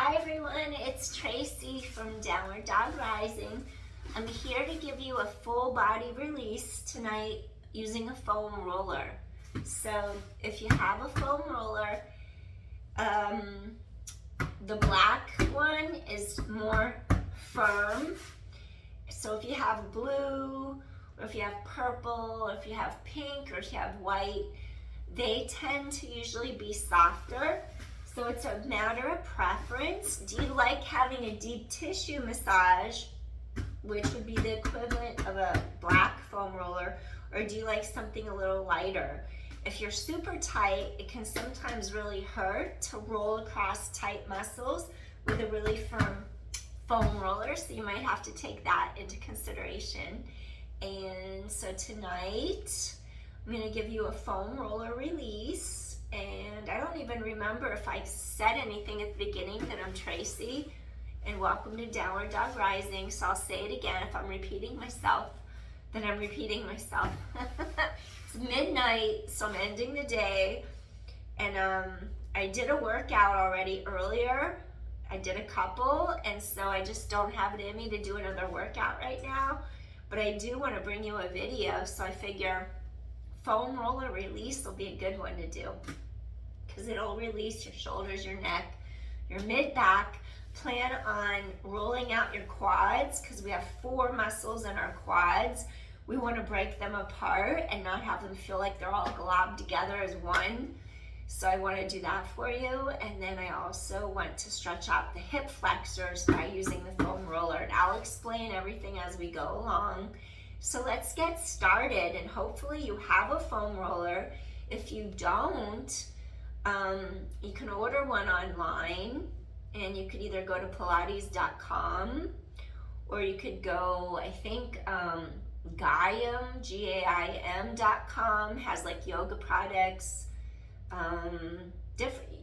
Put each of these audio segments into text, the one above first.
Hi everyone, it's Tracy from Downward Dog Rising. I'm here to give you a full body release tonight using a foam roller. So if you have a foam roller, the black one is more firm. So if you have blue, or if you have purple, or if you have pink, or if you have white, they tend to usually be softer. So it's a matter of preference. Do you like having a deep tissue massage, which would be the equivalent of a black foam roller, or do you like something a little lighter? If you're super tight, it can sometimes really hurt to roll across tight muscles with a really firm foam roller, so you might have to take that into consideration. And so tonight, I'm gonna give you a foam roller release. And I don't even remember if I said anything at the beginning that I'm Tracy and welcome to Downward Dog Rising. So I'll say it again. If I'm repeating myself, then I'm repeating myself. It's midnight, so I'm ending the day. And I did a workout already earlier. I did a couple, and so I just don't have it in me to do another workout right now. But I do want to bring you a video, so I figure foam roller release will be a good one to do because it'll release your shoulders, your neck, your mid-back. Plan on rolling out your quads because we have 4 muscles in our quads. We want to break them apart and not have them feel like they're all globbed together as one. So I want to do that for you. And then I also want to stretch out the hip flexors by using the foam roller. And I'll explain everything as we go along. So let's get started, and hopefully you have a foam roller. If you don't, you can order one online, and you could either go to pilates.com or you could go, I think, Gaim, GAIM.com has like yoga products.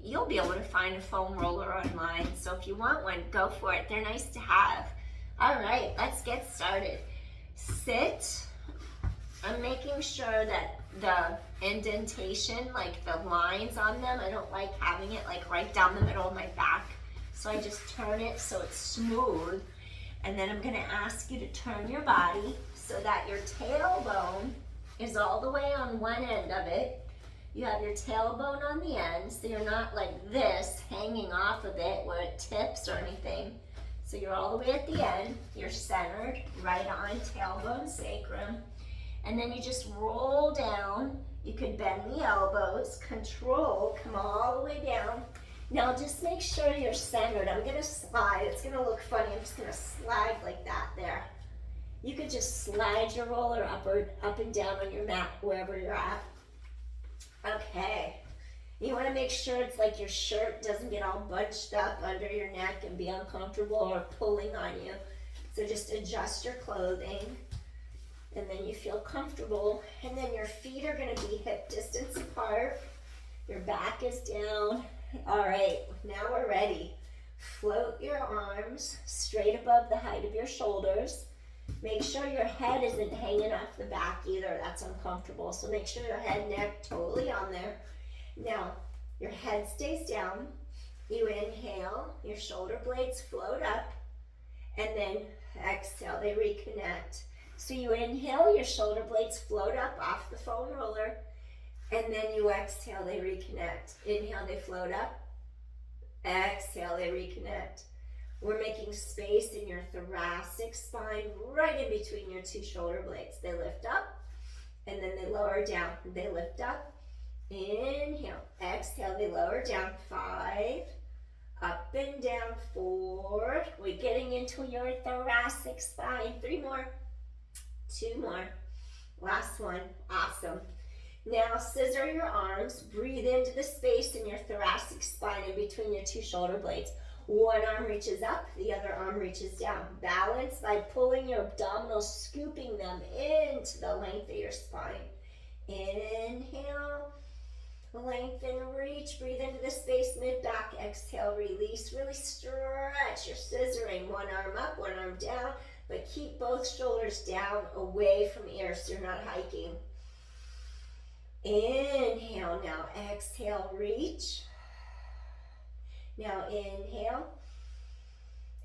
You'll be able to find a foam roller online, so if you want one, go for it. They're nice to have. All right, let's get started. Sit. I'm making sure that the indentation, like the lines on them, I don't like having it like right down the middle of my back. So I just turn it so it's smooth. And then I'm gonna ask you to turn your body so that your tailbone is all the way on one end of it. You have your tailbone on the end, so you're not like this hanging off of it where it tips or anything. So you're all the way at the end, you're centered, right on tailbone sacrum, and then you just roll down. You could bend the elbows, control, come all the way down. Now just make sure you're centered. I'm gonna slide, it's gonna look funny, I'm just gonna slide like that there. You could just slide your roller up and down on your mat, wherever you're at. Okay. You want to make sure it's like your shirt doesn't get all bunched up under your neck and be uncomfortable or pulling on you. So just adjust your clothing and then you feel comfortable. And then your feet are going to be hip distance apart. Your back is down. All right, now we're ready. Float your arms straight above the height of your shoulders. Make sure your head isn't hanging off the back either. That's uncomfortable. So make sure your head, neck, totally on there. Now, your head stays down, you inhale, your shoulder blades float up, and then exhale, they reconnect. So you inhale, your shoulder blades float up off the foam roller, and then you exhale, they reconnect. Inhale, they float up, exhale, they reconnect. We're making space in your thoracic spine, right in between your 2 shoulder blades. They lift up, and then they lower down. They lift up. Inhale, exhale, they lower down. 5, up and down. 4, we're getting into your thoracic spine. 3 more, 2 more, last one, awesome. Now scissor your arms, breathe into the space in your thoracic spine in between your 2 shoulder blades. One arm reaches up, the other arm reaches down. Balance by pulling your abdominals, scooping them into the length of your spine. Inhale. Lengthen, reach, breathe into the space, mid-back, exhale, release, really stretch. You're scissoring, 1 arm up, 1 arm down, but keep both shoulders down, away from ears so you're not hiking. Inhale now, exhale, reach. Now inhale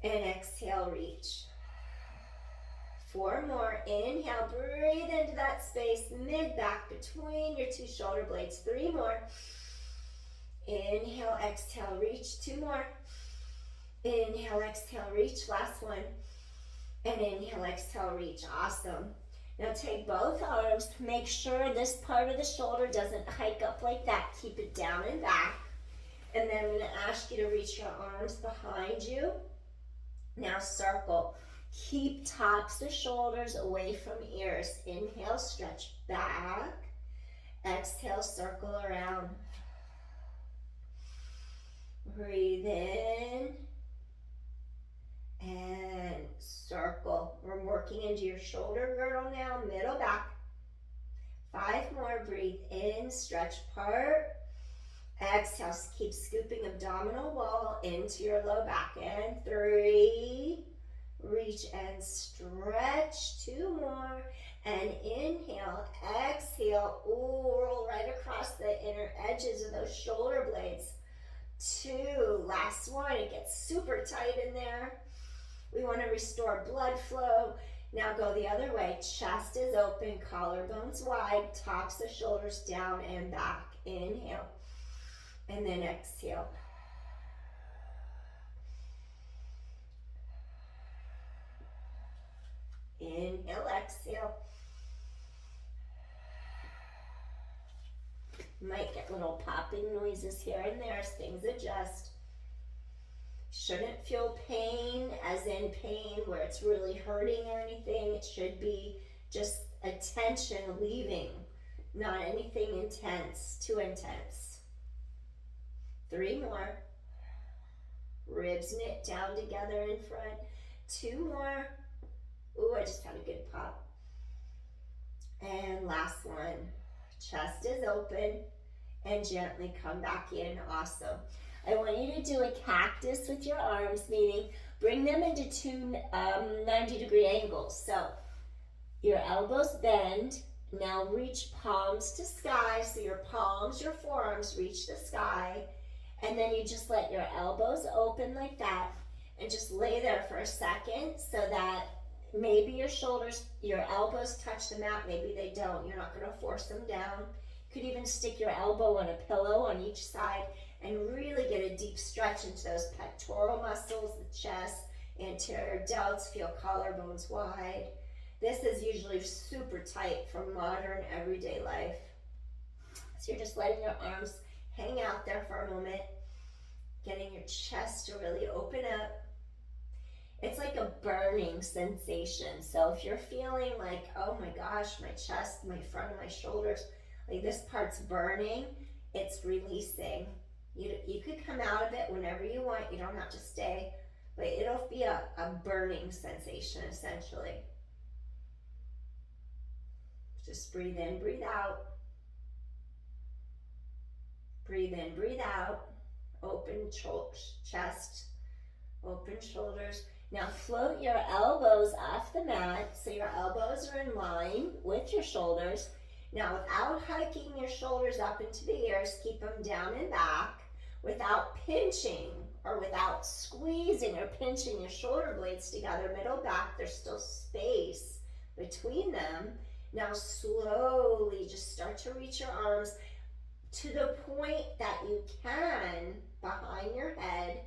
and exhale, reach. 4 more. Inhale, breathe into that space, mid-back between your 2 shoulder blades. 3 more. Inhale, exhale, reach. 2 more. Inhale, exhale, reach. Last one. And inhale, exhale, reach. Awesome. Now take both arms. Make sure this part of the shoulder doesn't hike up like that. Keep it down and back. And then I'm going to ask you to reach your arms behind you. Now circle. Keep tops of shoulders away from ears. Inhale, stretch back. Exhale, circle around. Breathe in. And circle. We're working into your shoulder girdle now, middle back. 5 more. Breathe in, stretch part. Exhale, keep scooping abdominal wall into your low back. And 3. Reach and stretch. 2 more. And inhale, exhale. Ooh, roll right across the inner edges of those shoulder blades. 2. Last one. It gets super tight in there. We want to restore blood flow. Now go the other way. Chest is open, collarbones wide, tops of shoulders down and back. Inhale. And then exhale. Inhale, exhale. Might get little popping noises here and there as things adjust. Shouldn't feel pain, as in pain where it's really hurting or anything. It should be just a tension leaving, not anything intense, too intense. 3 more. Ribs knit down together in front. 2 more. Ooh, I just had a good pop. And last one. Chest is open and gently come back in. Awesome. I want you to do a cactus with your arms, meaning bring them into 2 90-degree angles. So your elbows bend. Now reach palms to sky. So your palms, your forearms reach the sky. And then you just let your elbows open like that and just lay there for a second so that maybe your shoulders, your elbows touch the mat. Maybe they don't. You're not going to force them down. You could even stick your elbow on a pillow on each side and really get a deep stretch into those pectoral muscles, the chest, anterior delts, feel collarbones wide. This is usually super tight for modern everyday life. So you're just letting your arms hang out there for a moment, getting your chest to really open up. It's like a burning sensation. So if you're feeling like, oh my gosh, my chest, my front of my shoulders, like this part's burning, it's releasing. You could come out of it whenever you want. You don't have to stay, but it'll be a burning sensation essentially. Just breathe in, breathe out. Breathe in, breathe out. Open chest, open shoulders. Now float your elbows off the mat so your elbows are in line with your shoulders. Now without hiking your shoulders up into the ears, keep them down and back. Without pinching or without squeezing or pinching your shoulder blades together, middle back, there's still space between them. Now slowly just start to reach your arms to the point that you can behind your head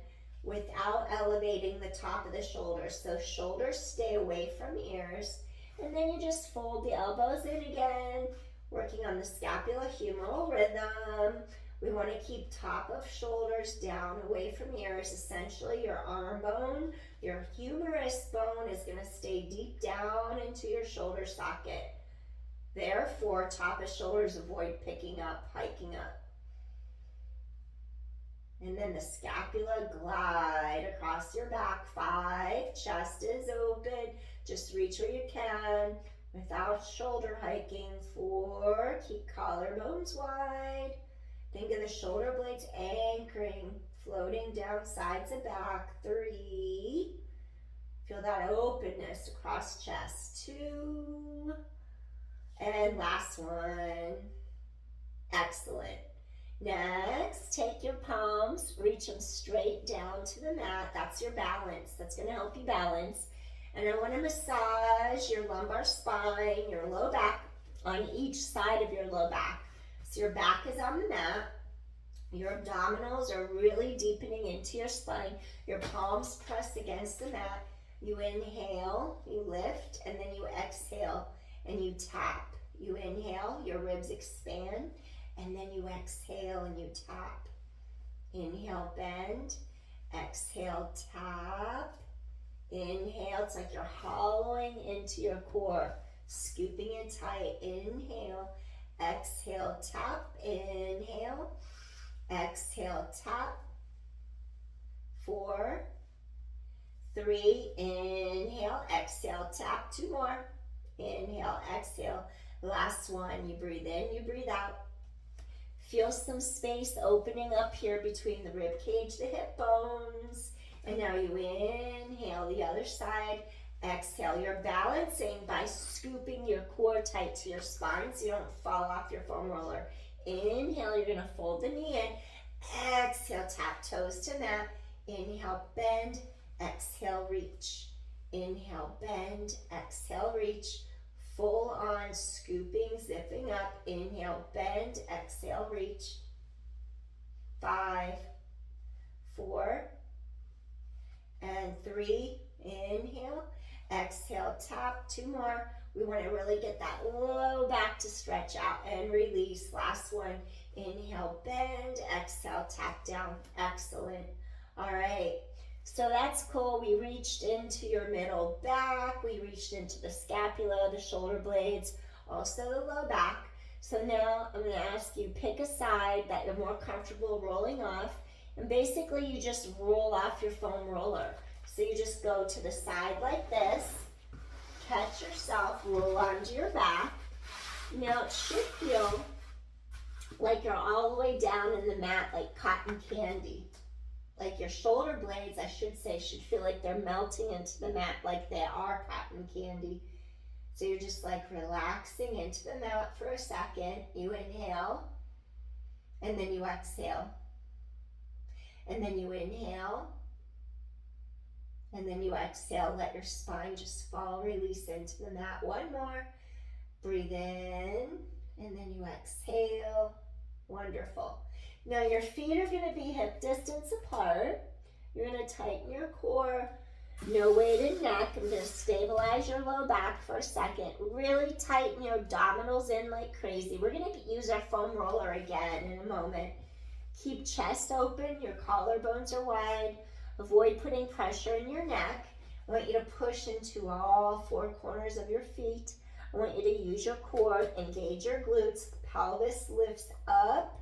without elevating the top of the shoulders. So shoulders stay away from ears. And then you just fold the elbows in again, working on the scapulohumeral rhythm. We want to keep top of shoulders down away from ears. Essentially, your arm bone, your humerus bone is going to stay deep down into your shoulder socket. Therefore, top of shoulders avoid picking up, hiking up. And then the scapula glide across your back. 5, chest is open. Just reach where you can without shoulder hiking. 4, keep collarbones wide. Think of the shoulder blades anchoring, floating down sides and back. 3, feel that openness across chest. 2, and last one. Excellent. Next, take your palms, reach them straight down to the mat. That's your balance. That's going to help you balance. And I want to massage your lumbar spine, your low back, on each side of your low back. So your back is on the mat. Your abdominals are really deepening into your spine. Your palms press against the mat. You inhale, you lift, and then you exhale and you tap. You inhale, your ribs expand, and then you exhale and you tap. Inhale, bend. Exhale, tap. Inhale, it's like you're hollowing into your core, scooping in tight. Inhale, exhale, tap. Inhale, exhale, tap. 4, 3, inhale, exhale, tap. 2 more. Inhale, exhale. Last one. You breathe in, you breathe out. Feel some space opening up here between the rib cage, the hip bones. And now you inhale the other side. Exhale. You're balancing by scooping your core tight to your spine so you don't fall off your foam roller. Inhale, you're going to fold the knee in. Exhale, tap toes to mat. Inhale, bend. Exhale, reach. Inhale, bend. Exhale, reach. Full on scooping, zipping up. Inhale, bend. Exhale, reach. 5, 4, and 3. Inhale, exhale, tap. 2 more. We want to really get that low back to stretch out and release. Last one. Inhale, bend. Exhale, tap down. Excellent. All right. So that's cool. We reached into your middle back. We reached into the scapula, the shoulder blades, also the low back. So now I'm going to ask you, pick a side that you're more comfortable rolling off. And basically you just roll off your foam roller. So you just go to the side like this, catch yourself, roll onto your back. Now it should feel like you're all the way down in the mat like cotton candy. Like your shoulder blades, I should say, should feel like they're melting into the mat like they are cotton candy. So you're just like relaxing into the mat for a second. You inhale, and then you exhale. And then you inhale, and then you exhale. Let your spine just fall, release into the mat. One more. Breathe in, and then you exhale. Wonderful. Now your feet are going to be hip distance apart. You're going to tighten your core. No weight in neck. I'm going to stabilize your low back for a second. Really tighten your abdominals in like crazy. We're going to use our foam roller again in a moment. Keep chest open. Your collarbones are wide. Avoid putting pressure in your neck. I want you to push into all 4 corners of your feet. I want you to use your core. Engage your glutes. The pelvis lifts up.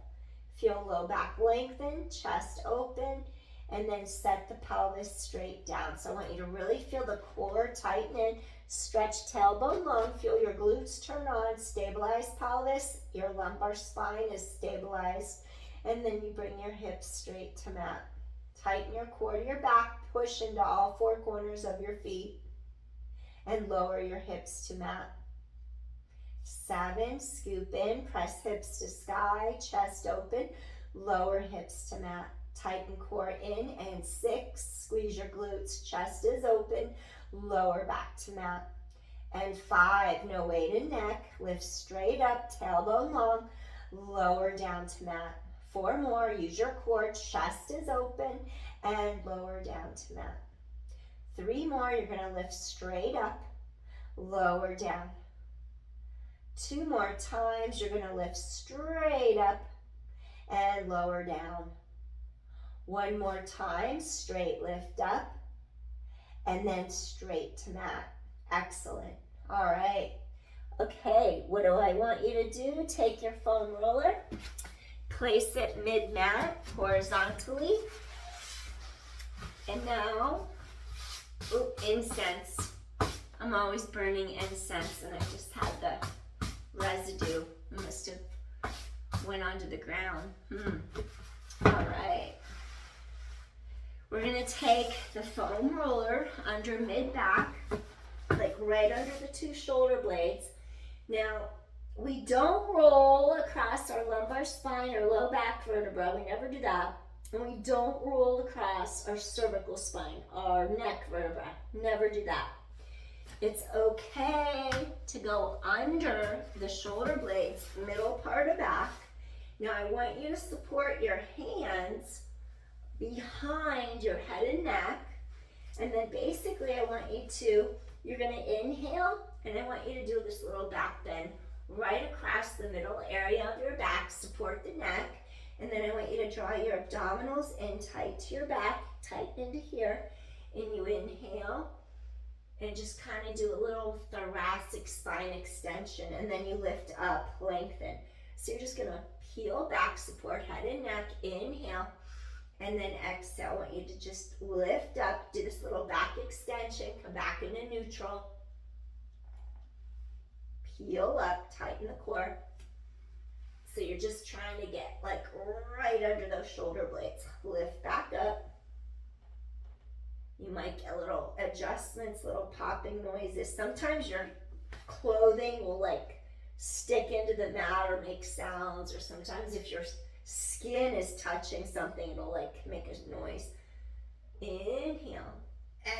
Feel low back lengthen, chest open, and then set the pelvis straight down. So I want you to really feel the core tighten in, stretch tailbone long, feel your glutes turn on, stabilize pelvis, your lumbar spine is stabilized, and then you bring your hips straight to mat. Tighten your core to your back, push into all 4 corners of your feet, and lower your hips to mat. 7, scoop in, press hips to sky, chest open, lower hips to mat, tighten core in, and 6, squeeze your glutes, chest is open, lower back to mat, and 5, no weight in neck, lift straight up, tailbone long, lower down to mat. 4 more, use your core, chest is open, and lower down to mat. 3 more, you're going to lift straight up, lower down. 2 more times, you're going to lift straight up and lower down. 1 more time, straight lift up and then straight to mat. Excellent. All right. Okay, what do I want you to do? Take your foam roller, place it mid-mat horizontally, and now, incense. I'm always burning incense, and I just had the residue. It must have went onto the ground. All right. We're going to take the foam roller under mid-back, like right under the 2 shoulder blades. Now, We don't roll across our lumbar spine or low back vertebra. We never do that. And we don't roll across our cervical spine, our neck vertebra. Never do that. It's okay to go under the shoulder blades, middle part of back. Now I want you to support your hands behind your head and neck. And then basically I want you to, you're gonna inhale, and I want you to do this little back bend right across the middle area of your back, support the neck. And then I want you to draw your abdominals in tight to your back, tight into here. And you inhale and just kind of do a little thoracic spine extension. And then you lift up, lengthen. So you're just gonna peel back, support head and neck, inhale. And then exhale. I want you to just lift up, do this little back extension, come back into neutral. Peel up, tighten the core. So you're just trying to get like right under those shoulder blades. Lift back up. You might get little adjustments, little popping noises. Sometimes your clothing will like stick into the mat or make sounds, or sometimes if your skin is touching something, it'll like make a noise. Inhale,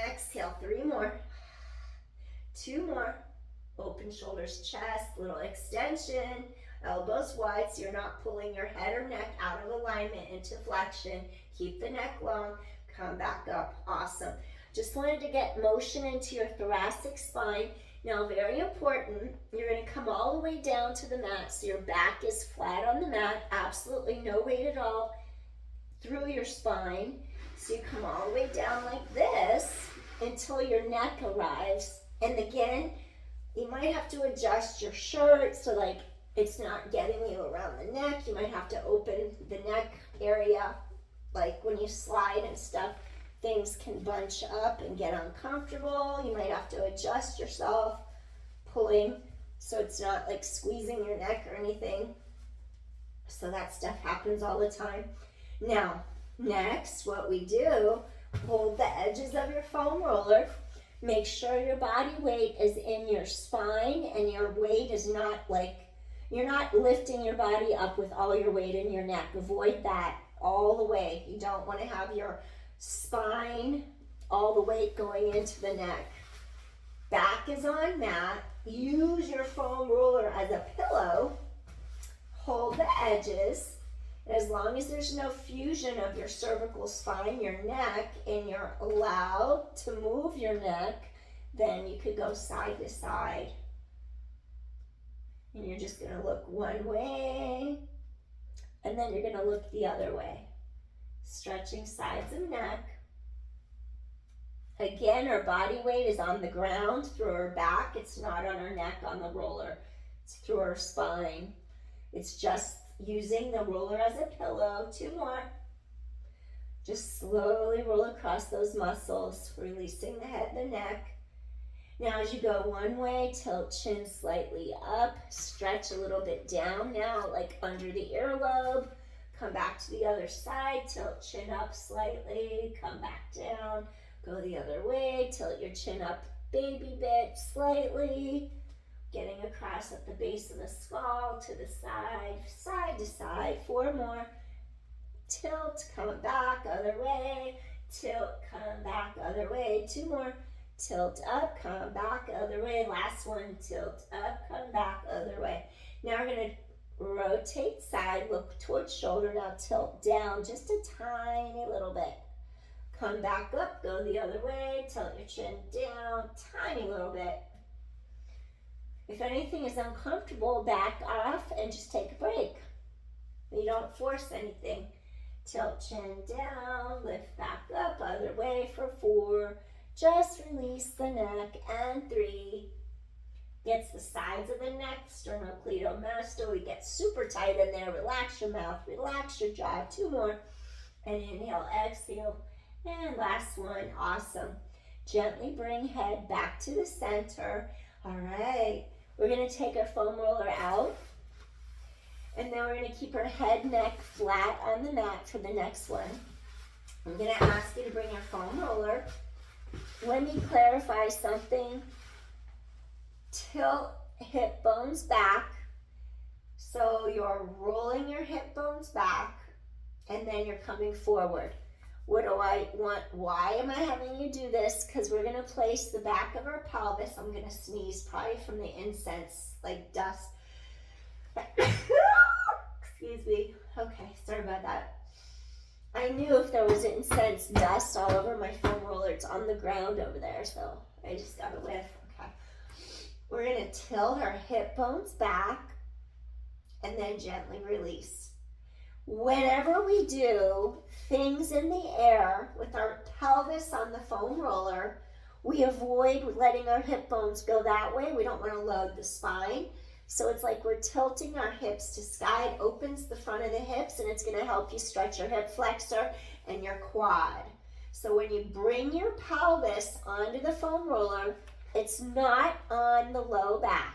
exhale, 3 more, 2 more. Open shoulders, chest, little extension, elbows wide so you're not pulling your head or neck out of alignment into flexion. Keep the neck long, come back up. Awesome. Just wanted to get motion into your thoracic spine. Now, very important, you're going to come all the way down to the mat so your back is flat on the mat, absolutely no weight at all through your spine. So you come all the way down like this until your neck arrives. And again, you might have to adjust your shirt so like it's not getting you around the neck. You might have to open the neck area, like when you slide and stuff, things can bunch up and get uncomfortable. You might have to adjust yourself, pulling so it's not like squeezing your neck or anything. So that stuff happens all the time. Now, next, what we do, hold the edges of your foam roller. Make sure your body weight is in your spine and your weight is not like, you're not lifting your body up with all your weight in your neck. Avoid that all the way. You don't want to have your spine, all the weight going into the neck. Back is on mat. Use your foam roller as a pillow. Hold the edges. As long as there's no fusion of your cervical spine, your neck, and you're allowed to move your neck, then you could go side to side. And you're just gonna look one way, and then you're gonna look the other way. Stretching sides of neck. Again, our body weight is on the ground through our back. It's not on our neck on the roller. It's through our spine. It's just using the roller as a pillow. 2 more. Just slowly roll across those muscles, releasing the head and the neck. Now as you go one way, tilt chin slightly up, stretch a little bit down now, like under the earlobe. Come back to the other side, tilt chin up slightly, come back down, go the other way, tilt your chin up baby bit slightly. Getting across at the base of the skull, to the side, side to side. 4 more. Tilt, come back, other way. Tilt, come back, other way. 2 more. Tilt up, come back, other way. Last one, tilt up, come back, other way. Now we're going to rotate side, look towards shoulder. Now tilt down just a tiny little bit. Come back up, go the other way. Tilt your chin down, tiny little bit. If anything is uncomfortable, back off and just take a break. You don't force anything. Tilt chin down, lift back up, other way for 4. Just release the neck, and 3. Gets the sides of the neck, sternocleidomastoid. We get super tight in there. Relax your mouth, relax your jaw. 2 more. And inhale, exhale. And last one, awesome. Gently bring head back to the center. All right. We're going to take our foam roller out, and then we're going to keep our head, neck flat on the mat for the next one. I'm going to ask you to bring your foam roller. Let me clarify something. Tilt hip bones back, So you're rolling your hip bones back and then you're coming forward. What do I want? Why am I having you do this? Because we're going to place the back of our pelvis. I'm going to sneeze probably from the incense, like dust. Excuse me. Okay, sorry about that. I knew if there was incense dust all over my foam roller, it's on the ground over there, so I just got a whiff. Okay. We're going to tilt our hip bones back and then gently release. Whenever we do things in the air with our pelvis on the foam roller, we avoid letting our hip bones go that way. We don't want to load the spine. So it's like we're tilting our hips to sky. It opens the front of the hips and it's going to help you stretch your hip flexor and your quad. So when you bring your pelvis onto the foam roller, it's not on the low back.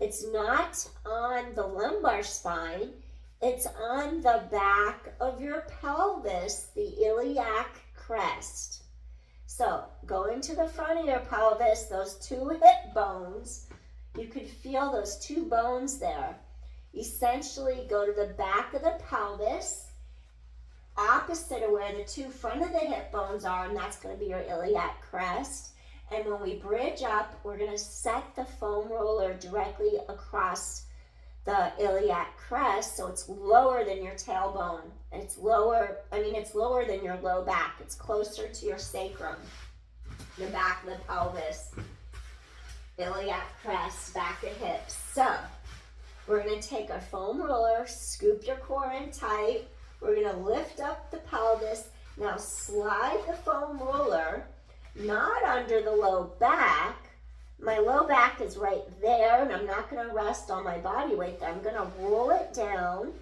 It's not on the lumbar spine. It's on the back of your pelvis, the iliac crest. So going to the front of your pelvis, those two hip bones, you could feel those two bones there. Essentially go to the back of the pelvis, opposite of where the two front of the hip bones are, and that's going to be your iliac crest. And when we bridge up, we're going to set the foam roller directly across the iliac crest, so it's lower than your tailbone. It's lower than your low back. It's closer to your sacrum, the back of the pelvis, iliac crest, back of hips. So we're going to take our foam roller, scoop your core in tight. We're going to lift up the pelvis. Now slide the foam roller, not under the low back. My low back is right there, and I'm not going to rest all my body weight there. I'm going to roll it down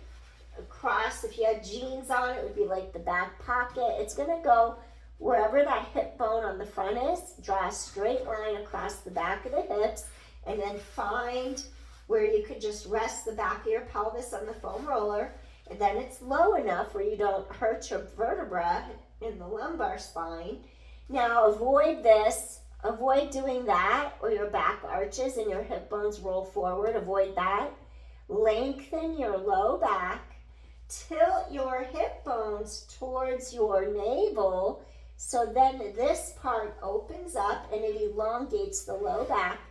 across. If you had jeans on, it would be like the back pocket. It's going to go wherever that hip bone on the front is. Draw a straight line across the back of the hips, and then find where you could just rest the back of your pelvis on the foam roller. And then it's low enough where you don't hurt your vertebra in the lumbar spine. Now avoid this. Avoid doing that, or your back arches and your hip bones roll forward. Avoid that. Lengthen your low back. Tilt your hip bones towards your navel, so then this part opens up and it elongates the low back.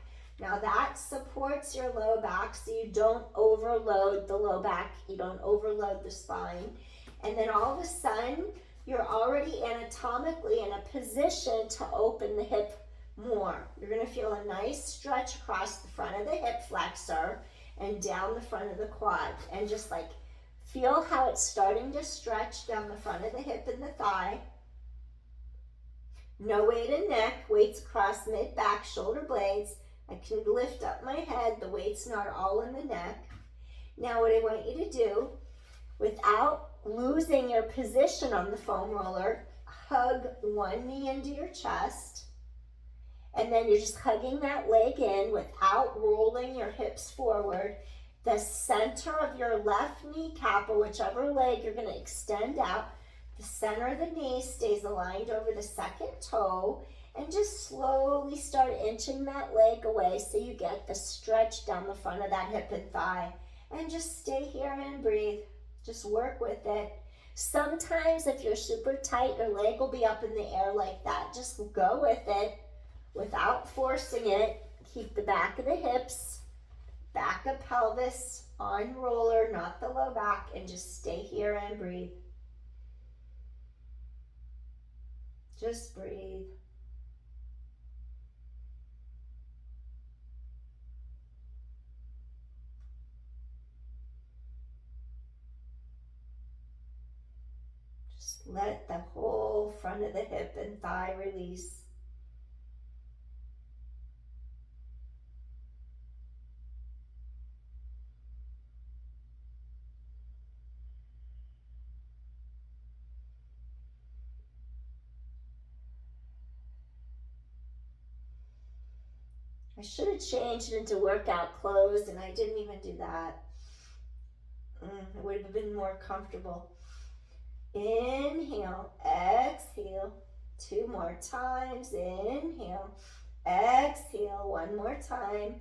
Now that supports your low back so you don't overload the low back. You don't overload the spine. And then all of a sudden, you're already anatomically in a position to open the hip more. You're going to feel a nice stretch across the front of the hip flexor and down the front of the quad. And just like feel how it's starting to stretch down the front of the hip and the thigh. No weight in neck, weights across mid-back, shoulder blades. I can lift up my head, the weight's not all in the neck. Now what I want you to do, without losing your position on the foam roller, hug one knee into your chest. And then you're just hugging that leg in without rolling your hips forward. The center of your left kneecap, or whichever leg you're going to extend out, the center of the knee stays aligned over the second toe. And just slowly start inching that leg away so you get the stretch down the front of that hip and thigh. And just stay here and breathe. Just work with it. Sometimes if you're super tight, your leg will be up in the air like that. Just go with it. Without forcing it, keep the back of the hips, back of pelvis on roller, not the low back, and just stay here and breathe. Just breathe. Just let the whole front of the hip and thigh release. I should have changed into workout clothes, and I didn't even do that. It would have been more comfortable. Inhale, exhale, 2 more times. Inhale, exhale, 1 more time.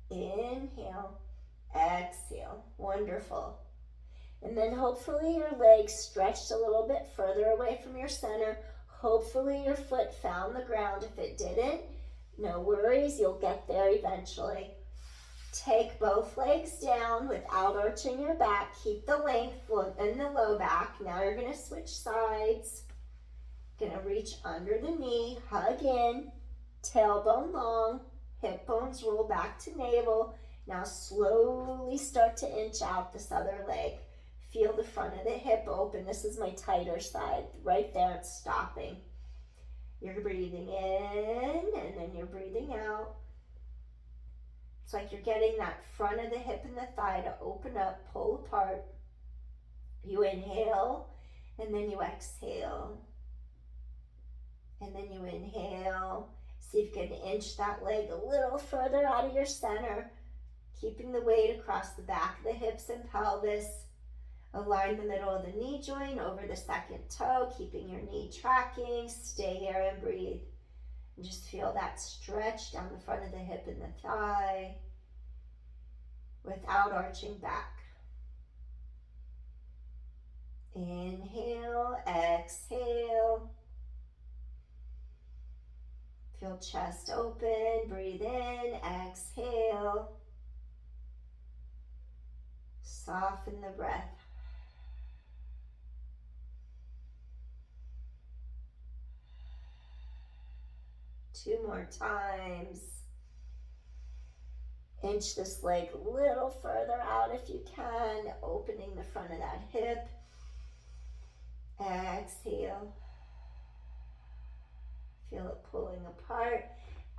Inhale, Exhale. Wonderful. And then hopefully your legs stretched a little bit further away from your center. Hopefully your foot found the ground. If it didn't, no worries, you'll get there eventually. Take both legs down without arching your back. Keep the length in the low back. Now you're going to switch sides. Going to reach under the knee, hug in, tailbone long, hip bones roll back to navel. Now slowly start to inch out this other leg. Feel the front of the hip open. This is my tighter side. Right there, it's stopping. You're breathing in, and then you're breathing out. It's like you're getting that front of the hip and the thigh to open up, pull apart. You inhale, and then you exhale. And then you inhale. See if you can inch that leg a little further out of your center, keeping the weight across the back of the hips and pelvis. Align the middle of the knee joint over the second toe, keeping your knee tracking. Stay here and breathe. And just feel that stretch down the front of the hip and the thigh without arching back. Inhale, exhale. Feel chest open, breathe in, exhale. Soften the breath. Two more times. Inch this leg a little further out if you can, opening the front of that hip. Exhale. Feel it pulling apart.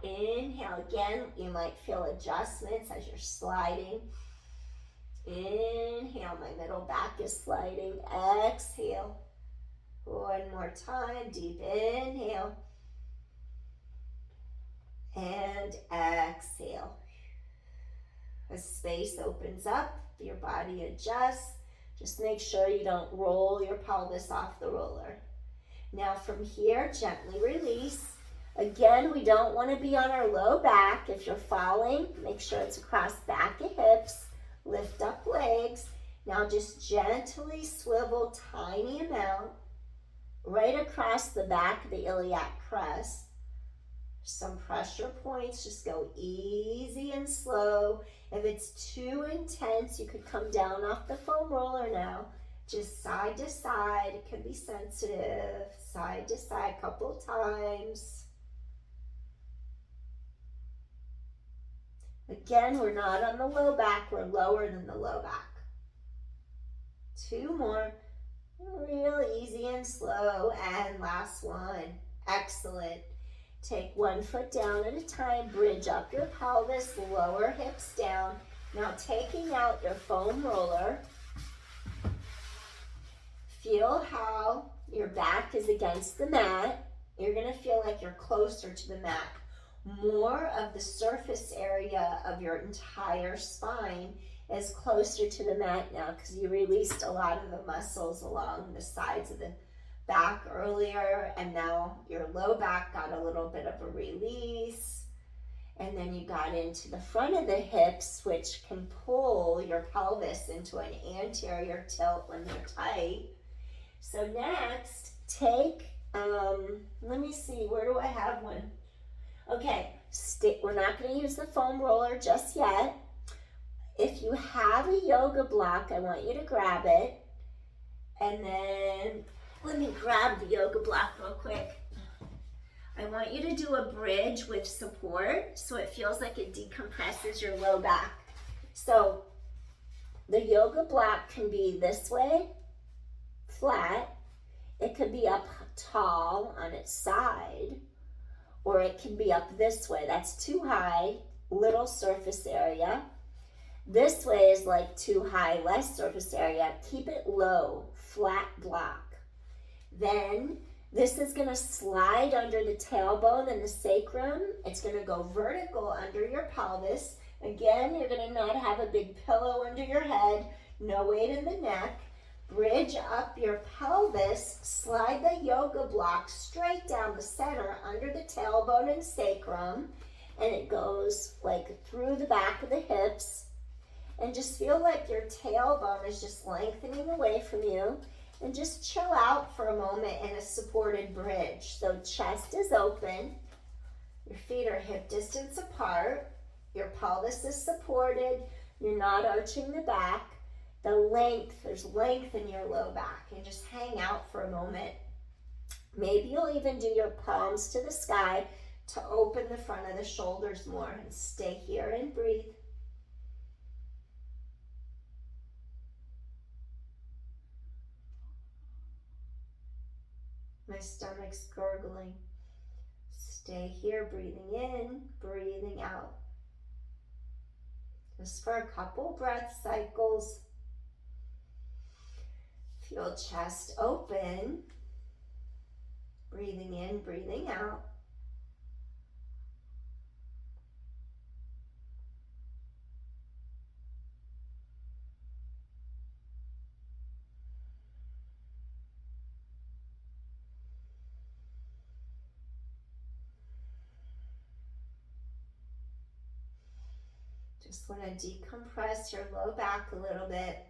Inhale again. You might feel adjustments as you're sliding. Inhale, my middle back is sliding. Exhale. One more time. Deep inhale. And exhale. As space opens up, your body adjusts. Just make sure you don't roll your pelvis off the roller. Now from here, gently release. Again, we don't want to be on our low back. If you're falling, make sure it's across back of hips. Lift up legs. Now just gently swivel tiny amount right across the back of the iliac crest. Some pressure points, just go easy and slow. If it's too intense, you could come down off the foam roller now. Just side to side, it can be sensitive. Side to side a couple times. Again, we're not on the low back, we're lower than the low back. Two more, real easy and slow. And last one, excellent. Take one foot down at a time, bridge up your pelvis, lower hips down. Now taking out your foam roller, feel how your back is against the mat. You're going to feel like you're closer to the mat. More of the surface area of your entire spine is closer to the mat now because you released a lot of the muscles along the sides of the back earlier, and now your low back got a little bit of a release, and then you got into the front of the hips, which can pull your pelvis into an anterior tilt when they're tight. So next, take, let me see, where do I have one? Okay, we're not going to use the foam roller just yet. If you have a yoga block, I want you to grab it, and then let me grab the yoga block real quick. I want you to do a bridge with support so it feels like it decompresses your low back. So the yoga block can be this way, flat. It could be up tall on its side, or it can be up this way. That's too high, little surface area. This way is like too high, less surface area. Keep it low, flat block. Then this is going to slide under the tailbone and the sacrum. It's going to go vertical under your pelvis. Again, you're going to not have a big pillow under your head, no weight in the neck. Bridge up your pelvis, slide the yoga block straight down the center under the tailbone and sacrum, and it goes like through the back of the hips. And just feel like your tailbone is just lengthening away from you. And just chill out for a moment in a supported bridge. So chest is open. Your feet are hip distance apart. Your pelvis is supported. You're not arching the back. The length, there's length in your low back. And just hang out for a moment. Maybe you'll even do your palms to the sky to open the front of the shoulders more. And stay here and breathe. My stomach's gurgling. Stay here, breathing in, breathing out. Just for a couple breath cycles. Feel chest open. Breathing in, breathing out. Just want to decompress your low back a little bit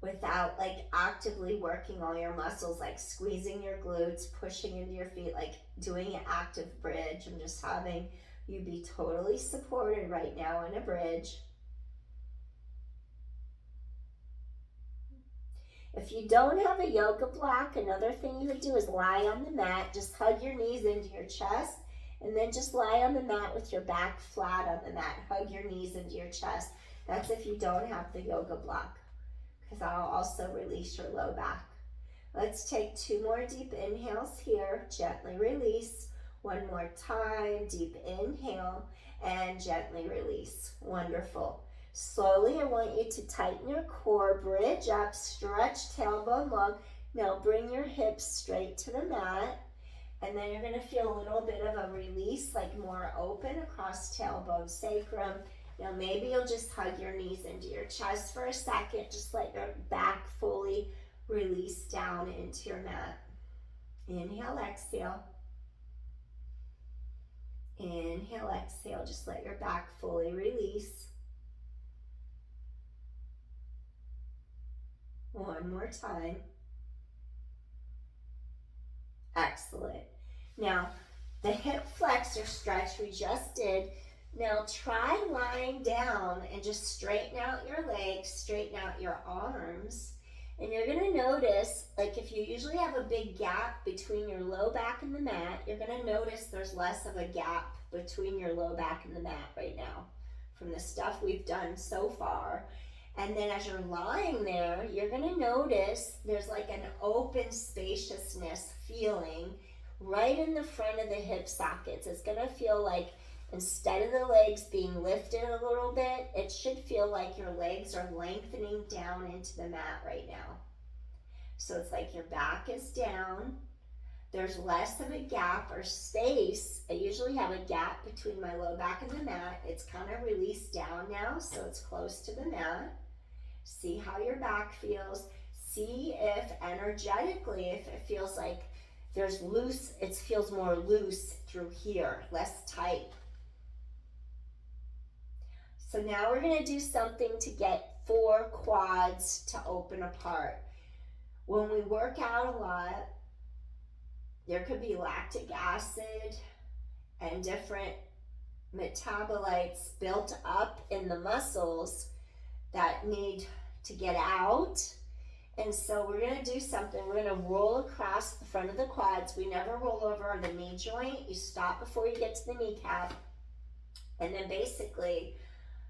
without like actively working all your muscles, like squeezing your glutes, pushing into your feet, like doing an active bridge. I'm just having you be totally supported right now in a bridge. If you don't have a yoga block, another thing you would do is lie on the mat. Just hug your knees into your chest. And then just lie on the mat with your back flat on the mat. Hug your knees into your chest. That's if you don't have the yoga block, because I'll also release your low back. Let's take 2 more deep inhales here. Gently release. 1 more time. Deep inhale and gently release. Wonderful. Slowly, I want you to tighten your core. Bridge up. Stretch tailbone long. Now bring your hips straight to the mat. And then you're going to feel a little bit of a release, like more open across tailbone, sacrum. Now maybe you'll just hug your knees into your chest for a second. Just let your back fully release down into your mat. Inhale, exhale. Inhale, exhale. Just let your back fully release. 1 more time. Excellent. Now, the hip flexor stretch we just did. Now try lying down and just straighten out your legs, straighten out your arms. And you're going to notice, like if you usually have a big gap between your low back and the mat, you're going to notice there's less of a gap between your low back and the mat right now from the stuff we've done so far. And then as you're lying there, you're going to notice there's like an open spaciousness feeling right in the front of the hip sockets. It's going to feel like instead of the legs being lifted a little bit, it should feel like your legs are lengthening down into the mat right now. So it's like your back is down. There's less of a gap or space. I usually have a gap between my low back and the mat. It's kind of released down now, so it's close to the mat. See how your back feels. See if energetically, if it feels like there's loose, it feels more loose through here, less tight. So now we're going to do something to get 4 quads to open apart. When we work out a lot, there could be lactic acid and different metabolites built up in the muscles that need to get out. And so we're going to do something. We're going to roll across the front of the quads. We never roll over the knee joint. You stop before you get to the kneecap. And then basically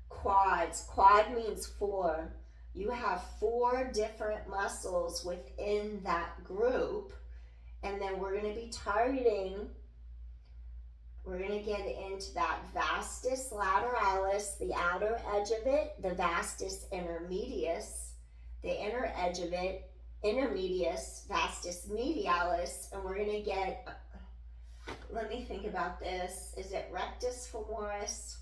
quads. Quad means 4. You have 4 different muscles within that group. And then we're going to be targeting, we're going to get into that vastus lateralis, the outer edge of it, the vastus intermedius, the inner edge of it, intermedius, vastus medialis, and we're going to get, let me think about this, is it rectus femoris?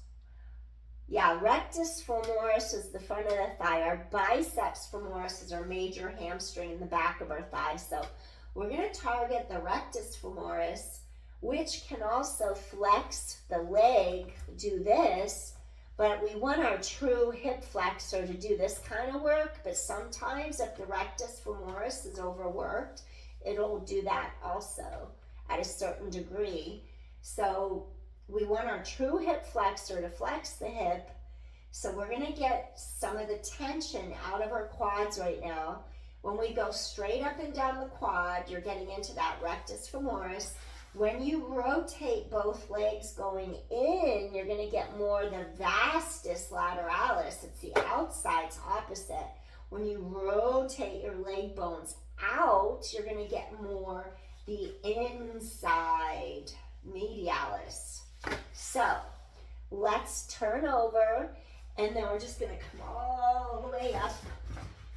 Yeah, rectus femoris is the front of the thigh. Our biceps femoris is our major hamstring in the back of our thigh. So we're going to target the rectus femoris, which can also flex the leg, do this, But we want our true hip flexor to do this kind of work, but sometimes if the rectus femoris is overworked, it'll do that also at a certain degree. So we want our true hip flexor to flex the hip. So we're gonna get some of the tension out of our quads right now. When we go straight up and down the quad, you're getting into that rectus femoris. When you rotate both legs going in, you're gonna get more the vastus lateralis. It's the outside's opposite. When you rotate your leg bones out, you're gonna get more the inside medialis. So let's turn over, and then we're just gonna come all the way up.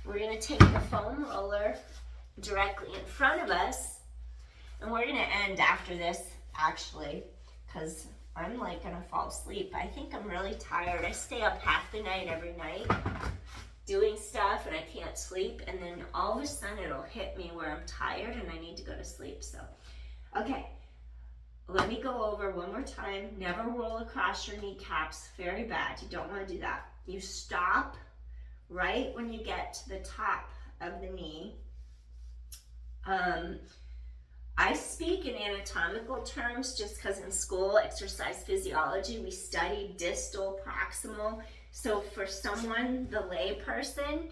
We're gonna take the foam roller directly in front of us. And we're gonna end after this, actually, because I'm like gonna fall asleep. I think I'm really tired. I stay up half the night every night doing stuff and I can't sleep. And then all of a sudden it'll hit me where I'm tired and I need to go to sleep. So, okay, let me go over one more time. Never roll across your kneecaps. Very bad. You don't want to do that. You stop right when you get to the top of the knee. I speak in anatomical terms just because in school, exercise physiology, we study distal, proximal. So for someone, the lay person,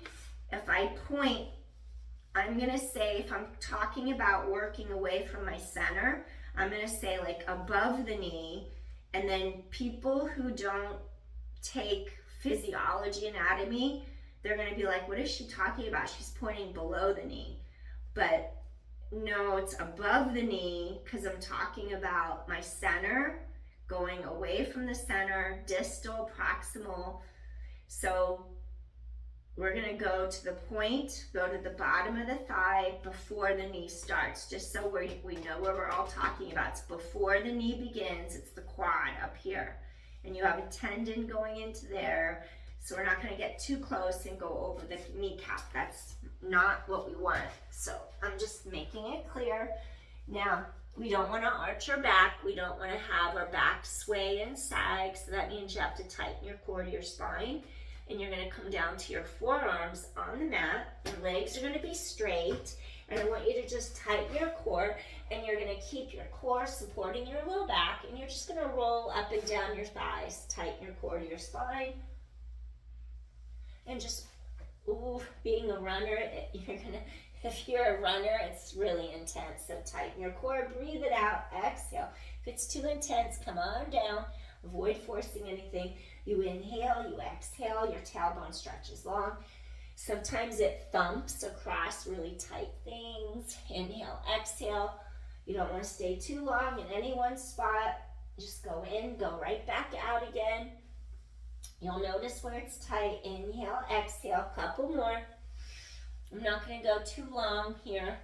if I point, I'm gonna say, if I'm talking about working away from my center, I'm gonna say like above the knee, and then people who don't take physiology, anatomy, they're gonna be like, what is she talking about? She's pointing below the knee. But no, it's above the knee because I'm talking about my center, going away from the center, distal, proximal. So we're gonna go to the point, go to the bottom of the thigh before the knee starts, just so we know where we're all talking about. It's before the knee begins, it's the quad up here. And you have a tendon going into there, so we're not gonna get too close and go over the kneecap. That's not what we want. So I'm just making it clear. Now, we don't wanna arch our back. We don't wanna have our back sway and sag, so that means you have to tighten your core to your spine. And you're gonna come down to your forearms on the mat. Your legs are gonna be straight. And I want you to just tighten your core, and you're gonna keep your core supporting your low back, and you're just gonna roll up and down your thighs. Tighten your core to your spine. And just, ooh, being a runner, if you're a runner, it's really intense. So tighten your core, breathe it out, exhale. If it's too intense, come on down. Avoid forcing anything. You inhale, you exhale, your tailbone stretches long. Sometimes it thumps across really tight things. Inhale, exhale. You don't want to stay too long in any one spot. Just go in, go right back out again. You'll notice where it's tight. Inhale, exhale, couple more. I'm not going to go too long here.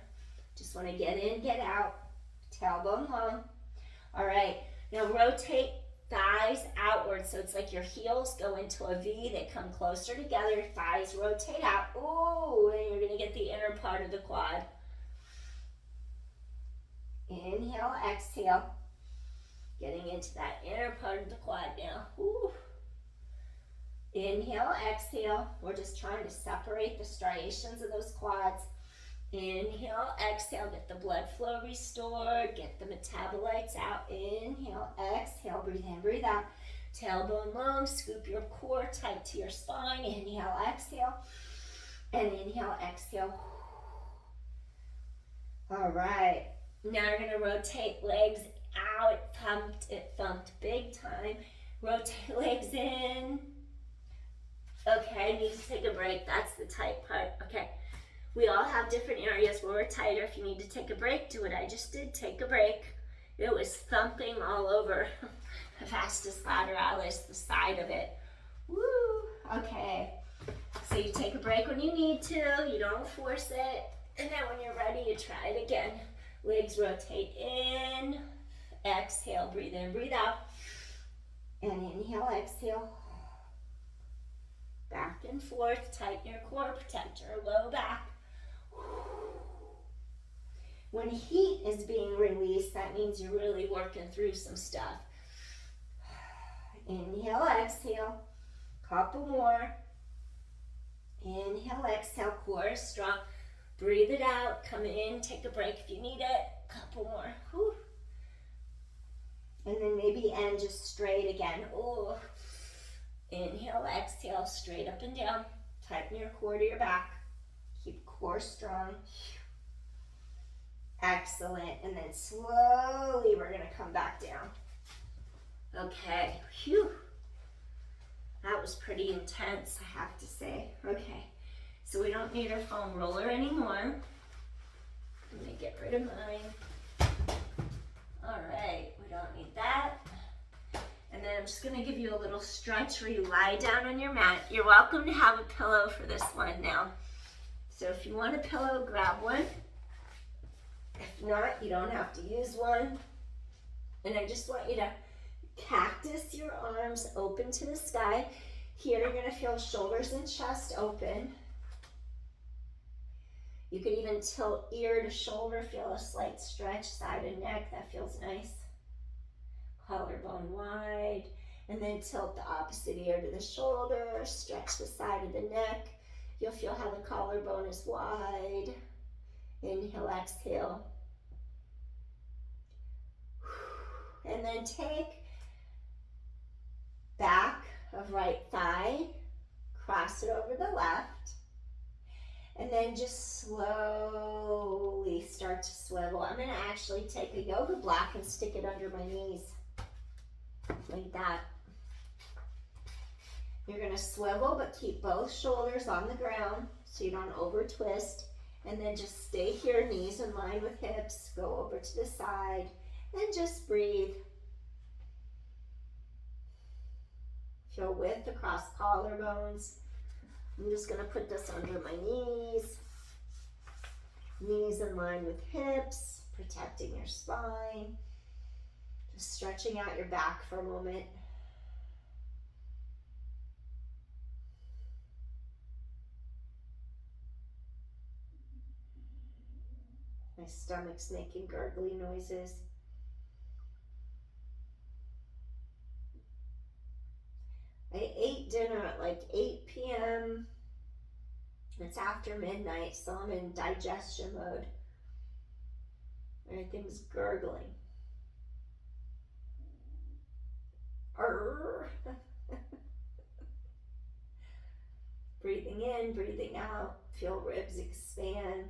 Just want to get in, get out. Tailbone long. All right, now rotate thighs outward, so it's like your heels go into a V, they come closer together, thighs rotate out. Ooh, and you're gonna get the inner part of the quad. Inhale, exhale. Getting into that inner part of the quad now. Ooh. Inhale, exhale. We're just trying to separate the striations of those quads. Inhale, exhale, get the blood flow restored, get the metabolites out. Inhale, exhale, breathe in, breathe out. Tailbone long, scoop your core tight to your spine. Inhale, exhale, and inhale, exhale. All right, now you're gonna rotate legs out. It thumped big time. Rotate legs in. Okay, I need to take a break. That's the tight part. Okay. We all have different areas where we're tighter. If you need to take a break, do what I just did. Take a break. It was thumping all over the vastus lateralis, the side of it. Woo! Okay. So you take a break when you need to. You don't force it. And then when you're ready, you try it again. Legs rotate in. Exhale. Breathe in, breathe out. And inhale, exhale. Back and forth. Tighten your core. Protect your low back. When heat is being released, that means you're really working through some stuff. Inhale, exhale. Couple more. Inhale, exhale, core strong. Breathe it out. Come in, take a break if you need it. Couple more. Whew. And then maybe end just straight again. Oh. Inhale, exhale, straight up and down. Tighten your core to your back. Keep core strong. Excellent. And then slowly we're going to come back down. Okay. Phew. That was pretty intense, I have to say. Okay. So we don't need our foam roller anymore. Let me get rid of mine. All right. We don't need that. And then I'm just going to give you a little stretch where you lie down on your mat. You're welcome to have a pillow for this one now. So if you want a pillow, grab one. If not, you don't have to use one. And I just want you to cactus your arms open to the sky. Here you're going to feel shoulders and chest open. You could even tilt ear to shoulder, feel a slight stretch, side and neck. That feels nice. Collarbone wide. And then tilt the opposite ear to the shoulder, stretch the side of the neck. You'll feel how the collarbone is wide. Inhale, exhale. And then take back of right thigh, cross it over the left, and then just slowly start to swivel. I'm going to actually take a yoga block and stick it under my knees, like that. You're going to swivel, but keep both shoulders on the ground so you don't over twist. And then just stay here, knees in line with hips. Go over to the side and just breathe. Feel width across collarbones. I'm just going to put this under my knees. Knees in line with hips, protecting your spine. Just stretching out your back for a moment. My stomach's making gurgly noises. I ate dinner at like 8 p.m. It's after midnight, so I'm in digestion mode. Everything's gurgling. Breathing in, breathing out. Feel ribs expand.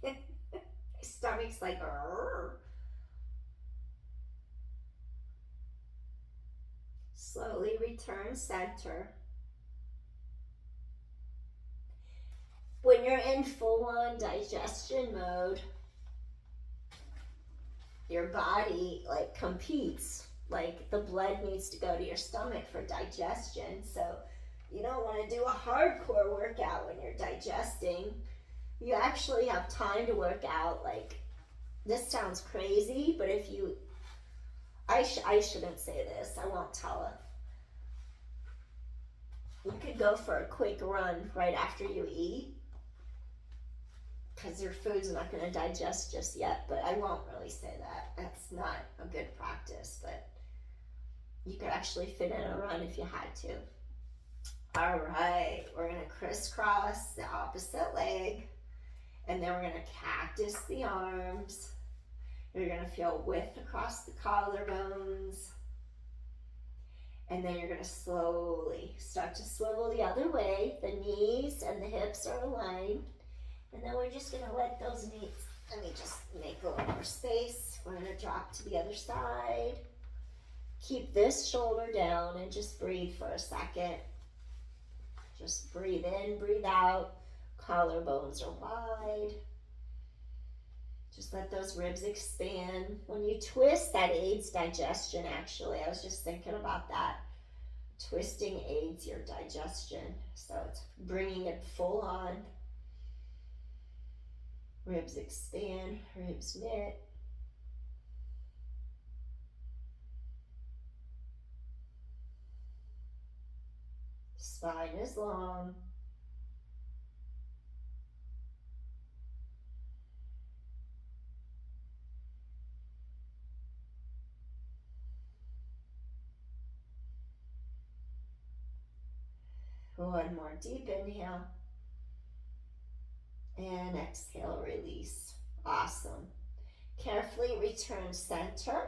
My stomach's like, Slowly return center. When you're in full-on digestion mode, your body like competes. Like the blood needs to go to your stomach for digestion. So you don't want to do a hardcore workout when you're digesting. You actually have time to work out. Like, this sounds crazy, but if you, I shouldn't say this. I won't tell it. You could go for a quick run right after you eat, because your food's not going to digest just yet, but I won't really say that. That's not a good practice, but you could actually fit in a run if you had to. All right, we're going to crisscross the opposite leg, and then we're going to cactus the arms. You're going to feel width across the collarbones, and then you're going to slowly start to swivel the other way. The knees and the hips are aligned. And then we're just going to let those knees, let me just make a little more space. We're going to drop to the other side. Keep this shoulder down and just breathe for a second. Just breathe in, breathe out. Collarbones are wide. Just let those ribs expand. When you twist, that aids digestion, actually. I was just thinking about that. Twisting aids your digestion. So it's bringing it full on. Ribs expand, ribs knit. Spine is long. One more deep inhale. And exhale, release. Awesome. Carefully return center.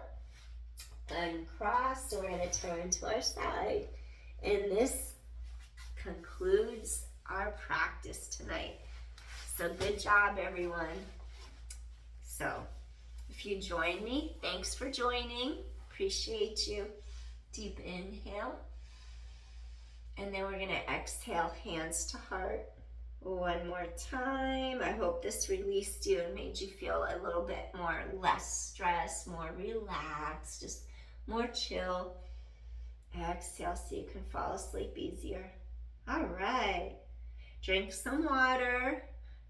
Uncross. So we're going to turn to our side. And this concludes our practice tonight. So good job, everyone. So if you join me, thanks for joining. Appreciate you. Deep inhale. And then we're going to exhale, hands to heart. One more time. I hope this released you and made you feel a little bit more less stressed, more relaxed, just more chill. Exhale so you can fall asleep easier. All right. Drink some water.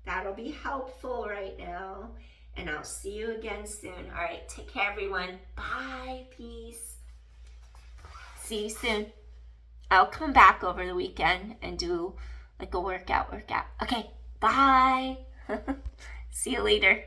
That'll be helpful right now. And I'll see you again soon. All right. Take care, everyone. Bye. Peace. See you soon. I'll come back over the weekend and do like a workout. Okay, bye. See you later.